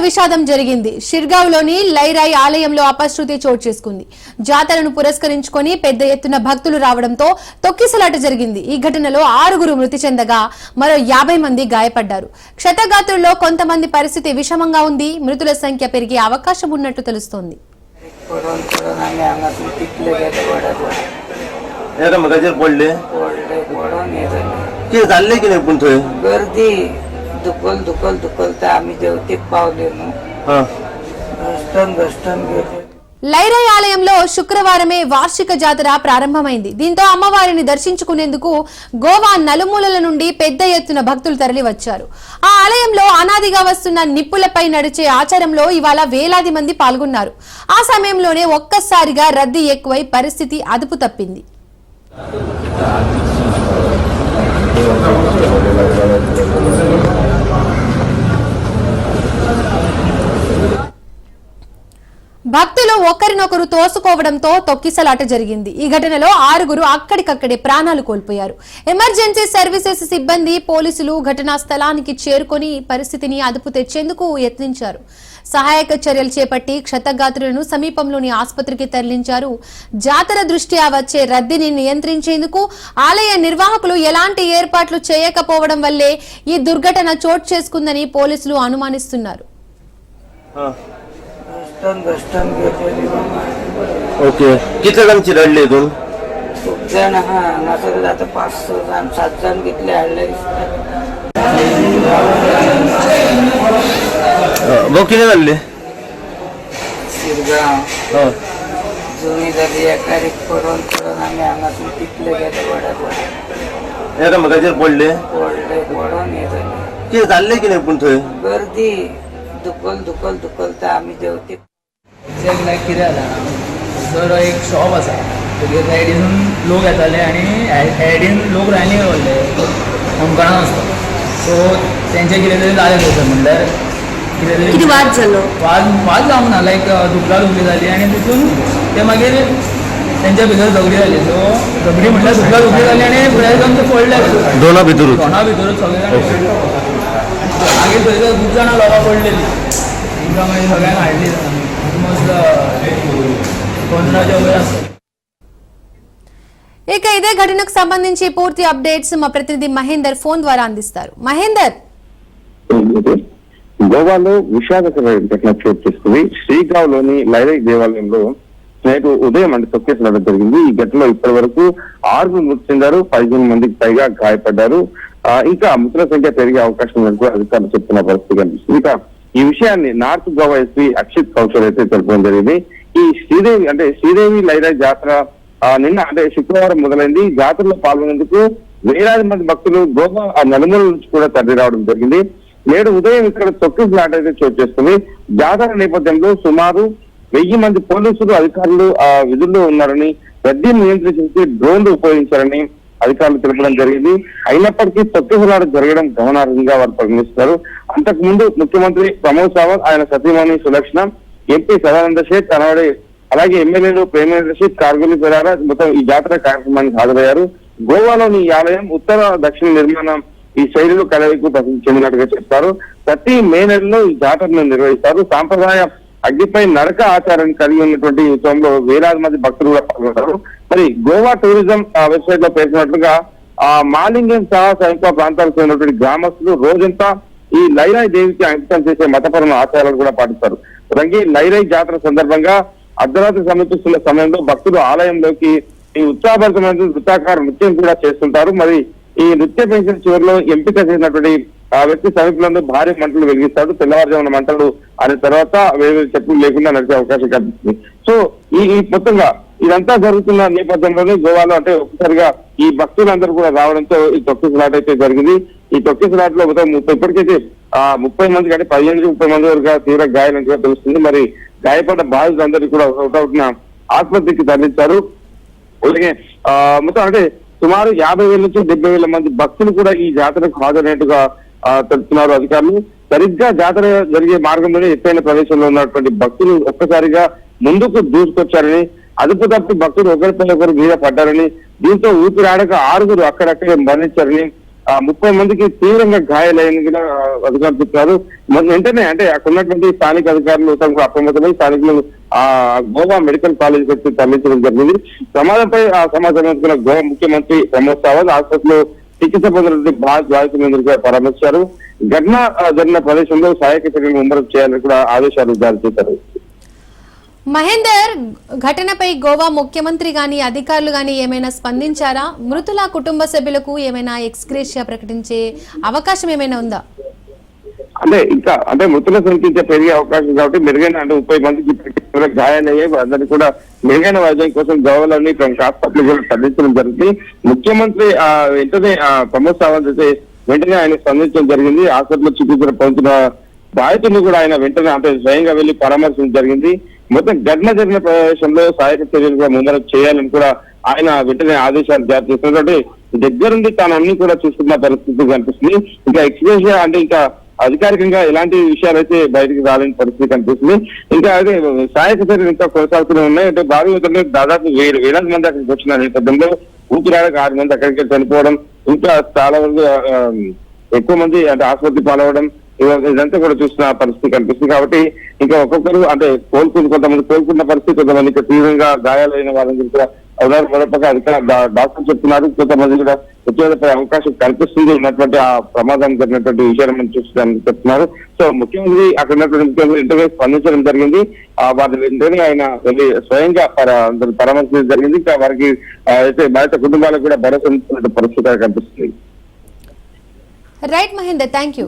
విషాదం జరిగింది. షిర్గావ్లోని లైరాయ్ ఆలయంలో అపశృతి చోటు చేసుకుంది. జాతరను పురస్కరించుకొని పెద్ద ఎత్తున భక్తులు రావడంతో తొక్కిసలాట జరిగింది. ఈ ఘటనలో 6 మృతి చెందగా మరో 50 మంది గాయపడ్డారు. క్షతగాత్రుల్లో కొంతమంది పరిస్థితి విషమంగా ఉంది. మృతుల సంఖ్య పెరిగే అవకాశం ఉన్నట్టు తెలుస్తోంది. లైరాయ్ ఆలయంలో శుక్రవారమే వార్షిక జాతర ప్రారంభమైంది. దీంతో అమ్మవారిని దర్శించుకునేందుకు గోవా నలుమూలల నుండి పెద్ద ఎత్తున భక్తులు తరలి వచ్చారు. ఆ ఆలయంలో అనాదిగా వస్తున్న నిప్పులపై నడిచే ఆచారంలో ఇవాళ వేలాది మంది పాల్గొన్నారు. ఆ సమయంలోనే ఒక్కసారిగా రద్దీ ఎక్కువై పరిస్థితి అదుపు తప్పింది. భక్తులు ఒకరినొకరు తోసుకోవడంతో తొక్కిసలాట జరిగింది. ఈ ఘటనలో 6 అక్కడికక్కడే ప్రాణాలు కోల్పోయారు. ఎమర్జెన్సీ సర్వీసెస్ సిబ్బంది, పోలీసులు ఘటనా స్థలానికి చేరుకొని పరిస్థితిని అదుపు తెచ్చేందుకు యత్నించారు. సహాయక చర్యలు చేపట్టి క్షతగాత్రులను సమీపంలోని ఆసుపత్రికి తరలించారు. జాతర దృష్ట్యా వచ్చే రద్దీని నియంత్రించేందుకు ఆలయ నిర్వాహకులు ఎలాంటి ఏర్పాట్లు చేయకపోవడం వల్లే ఈ దుర్ఘటన చోటు చేసుకుందని పోలీసులు అనుమానిస్తున్నారు. ओके किती जणांची रडली इथून? खूप जण नसेल आता 5 जण 7 जण घेतले हडले. किती रडली? शिरगाव जुनी झाली एकारी पडून आम्ही अंगातून पिकले गेले वड्या मगाचेर पडले पडून येत किती चालले की नाही पण थंय गर्दी दुकल तर आम्ही जेवते लायक कितें जालां जर एक शॉप आसा तेजेर सायडीन लोक येताले आनी एडीन लोक रांदीक व्हरले होमगार्डान आसता सो तेंचे कितें तरी जालें थंयसर म्हणल्यार कितें वाद जालो वाद जावंक ना लायक दुखली जाली आनी तितून ते मागीर तेंच्या भितर झगडी जाली सो झगडी म्हणल्यार दुखली जाली आनी फुडें जावन ते पडले दोना भितरूच सगळे मागीर थंयसर खूब जाणां लोकां पडलेलीं तांकां मागीर सगळ्यांक हाडली ऑलमोस्ट 15च्या वयर आसा. ఇక ఇదే ఘటనకు సంబంధించి పూర్తి అప్డేట్స్ మా ప్రతినిధి మహేందర్ ఫోన్ ద్వారా అందిస్తారు. మహేందర్, గోవాలో విషాదకరమైన ఘటన చోటు చేసుకుంది. శ్రీగావ్లోని లైరాయ్ దేవాలయంలో నేడు ఉదయం తొక్కేసలాట జరిగింది. ఈ ఘటనలో ఇప్పటి వరకు 6 మృతి చెందారు, 15 మందికి పైగా గాయపడ్డారు. ఇంకా మృతుల సంఖ్య పెరిగే అవకాశం ఉన్నట్టు అధికారులు చెప్తున్న పరిస్థితి కనిపిస్తుంది. ఇక ఈ విషయాన్ని నార్త్ గోవా ఎస్పీ అక్షిత్ కౌశల్ అయితే తెలపడం జరిగింది. ఈ శ్రీదేవి లైరాయ్ జాతర నిన్న శుక్రవారం మొదలైంది. జాతరలో పాల్గొనేందుకు వేలాది మంది భక్తులు గోవా నలుమూల నుంచి కూడా తరలి రావడం జరిగింది. నేడు ఉదయం ఇక్కడ తొక్కిసలాట అయితే చోటు చేసుకుంది. జాతర నేపథ్యంలో సుమారు 1000 మంది పోలీసులు అధికారులు విధుల్లో ఉన్నారని, రద్దీని నియంత్రించేందుకు డ్రోన్లు ఉపయోగించారని అధికారులు తెలపడం జరిగింది. అయినప్పటికీ తొక్కిసలాట జరగడం గమనార్హంగా వారు పరిగణిస్తున్నారు. అంతకు ముందు ముఖ్యమంత్రి ప్రమోద్ సావంత్, ఆయన సతీమణి సులక్షణ, ఎంపీ సదానంద షేక్, కనవడే అలాగే ఎమ్మెల్యేలు ప్రేమేంద్ర షేక్, కార్గులి పెరారా మొత్తం ఈ జాతర కార్యక్రమానికి హాజరయ్యారు. గోవాలోని ఈ ఆలయం ఉత్తర దక్షిణ నిర్మాణం ఈ శైలిలో కలయికు ప్రసిద్ధి చెందినట్టుగా చెప్తారు. ప్రతి మే నెలలో ఈ జాతరను నిర్వహిస్తారు. సాంప్రదాయ అగ్గిపై నడక ఆచారాన్ని కలిగి ఉన్నటువంటి ఈ ఉత్సవంలో వేలాది మంది భక్తులు కూడా పాల్గొంటారు. మరి గోవా టూరిజం వెబ్సైట్ లో పేర్కొన్నట్లుగా మాలింగం సహా సమీప ప్రాంతాలకు చెందినటువంటి గ్రామస్తులు రోజంతా ఈ లైరాయ్ దేవికి అంకితం చేసే మతపరమైన ఆచారాలు కూడా పాటిస్తారు. లైరాయ్ జాతర సందర్భంగా అర్ధరాత్రి సమీపిస్తున్న సమయంలో భక్తులు ఆలయంలోకి ఈ ఉత్సాహభరితమైన వృత్తాకార నృత్యం కూడా చేస్తుంటారు. మరి ఈ నృత్య పెన్షన్ చివరిలో ఎంపిక చేసినటువంటి వ్యక్తి సమీపంలో భారీ మంటలు వెలిగిస్తాడు. తెల్లవారుజామున మంటలు అనే తర్వాత వేరే చెప్పులు లేకుండా నడిచే అవకాశం కనిపిస్తుంది. సో ఈ మొత్తంగా ఇదంతా జరుగుతున్న నేపథ్యంలోనే గోవాలో ఒక్కసారిగా ఈ భక్తులందరూ కూడా రావడంతో ఈ తొక్కిసలాట అయితే జరిగింది. ఈ తొక్కిసలాటలో మొత్తం ఇప్పటికైతే 30 మంది కంటే 15-30 మంది వరకు తీవ్ర గాయాలంటూ తెలుస్తుంది. మరి గాయపడ్డ బాధితులందరికీ కూడా ఒకటవుతున్న ఆసుపత్రికి తరలించారు. అలాగే మొత్తం సుమారు 50,000 నుంచి 70,000 మంది భక్తులు కూడా ఈ జాతరకు హాజరైనట్టుగా తెలుపుతున్నారు అధికారులు. సరిగ్గా జాతర జరిగే మార్గంలోనే ఎత్తైన ప్రదేశంలో ఉన్నటువంటి భక్తులు ఒక్కసారిగా ముందుకు దూసుకొచ్చారని, అదుపు తప్పి భక్తులు ఒకరిపై ఒకరు మీద పడ్డారని, దీంతో ఊపిరాడక 6 అక్కడక్కడే మరణించారని 30 మందికి తీవ్రంగా గాయాలైన కూడా అధికారులు చెప్తున్నారు. వెంటనే అంటే అక్కడ ఉన్నటువంటి స్థానిక అధికారులు అప్రమత్తమై స్థానికులు గోవా మెడికల్ కాలేజ్ వచ్చి తరలించడం జరిగింది. ప్రమాదంపై సమాచారం అందుకున్న గోవా ముఖ్యమంత్రి ప్రమోద్ సావంత్ ఆసుపత్రిలో చికిత్స పొందినటువంటి బాధితులందరూ పరామర్శారు. ఘటన జరిగిన ప్రదేశంలో సహాయక చర్యలు ముమ్మరం చేయాలని కూడా ఆదేశాలు జారీ చేశారు. మహేందర్, ఘటనపై గోవా ముఖ్యమంత్రి గాని అధికారులు గాని ఏమైనా స్పందించారా? మృతుల కుటుంబ సభ్యులకు ఏమైనా ఎక్స్గ్రేషియా ప్రకటించే అవకాశం ఏమైనా ఉందా? అంటే మృతుల సంఖ్య పెరిగే అవకాశం కాబట్టి మెరుగైన 30 మందికి గాయాలయ్యాయి. అందరినీ కూడా మెరుగైన వైద్యం కోసం గోవాలోని ప్రముఖ హాస్పిటల్ కూడా తరలించడం జరిగింది. ముఖ్యమంత్రి వెంటనే ప్రమోద్ సావంత్ అయితే వెంటనే ఆయన స్పందించడం జరిగింది. హాస్పిటల్లో చికిత్స పొందిన బాధితులను కూడా ఆయన వెంటనే అంటే స్వయంగా వెళ్లి పరామర్శించడం జరిగింది. మొత్తం ఘటన జరిగిన ప్రదేశంలో సహాయక చర్యలు కూడా ముమ్మరం చేయాలని కూడా ఆయన వెంటనే ఆదేశాలు జారీ చేస్తున్నటువంటి దగ్గరుండి తాను అన్ని కూడా చూస్తున్న పరిస్థితి కనిపిస్తుంది. ఇంకా ఎక్స్ప్రెషన్ అంటే ఇంకా అధికారికంగా ఎలాంటి విషయాలు అయితే బయటికి రాలేని పరిస్థితి కనిపిస్తుంది. ఇంకా అదే సహాయక చర్యలు ఇంకా కొనసాగుతూనే ఉన్నాయి. అంటే భారీ దాదాపు వేలాది మంది అక్కడికి వచ్చిన నేపథ్యంలో ఊపిరాడక 6 మంది అక్కడికి చనిపోవడం, ఇంకా చాలా వరకు ఎక్కువ మంది అంటే ఆసుపత్రి పాలవడం ఇదంతా కూడా చూస్తున్న పరిస్థితి కనిపిస్తుంది. కాబట్టి ఇంకా ఒక్కొక్కరు అంటే కొంతమంది కోలుకున్న పరిస్థితి, కొంతమంది ఇంకా తీవ్రంగా గాయాలైన వాళ్ళని కూడా ఉన్నారు. మరోపక్క డాక్టర్ చెప్తున్నారు కొంతమంది కూడా వచ్చేపై అవకాశం కనిపిస్తుంది ఉన్నటువంటి ఆ ప్రమాదం జరిగినటువంటి విషయాన్ని మనం చూస్తున్నామని చెప్తున్నారు. సో ముఖ్యమంత్రి అక్కడ ఉన్నటువంటి ముఖ్యమంత్రి వెంటనే స్పందించడం జరిగింది. వారి వెంటనే ఆయన వెళ్ళి స్వయంగా పరామర్శించడం జరిగింది. ఇంకా వారికి అయితే బాధిత కుటుంబాలకు కూడా భరోసా పరిస్థితి కనిపిస్తుంది. Right Mahender, thank you.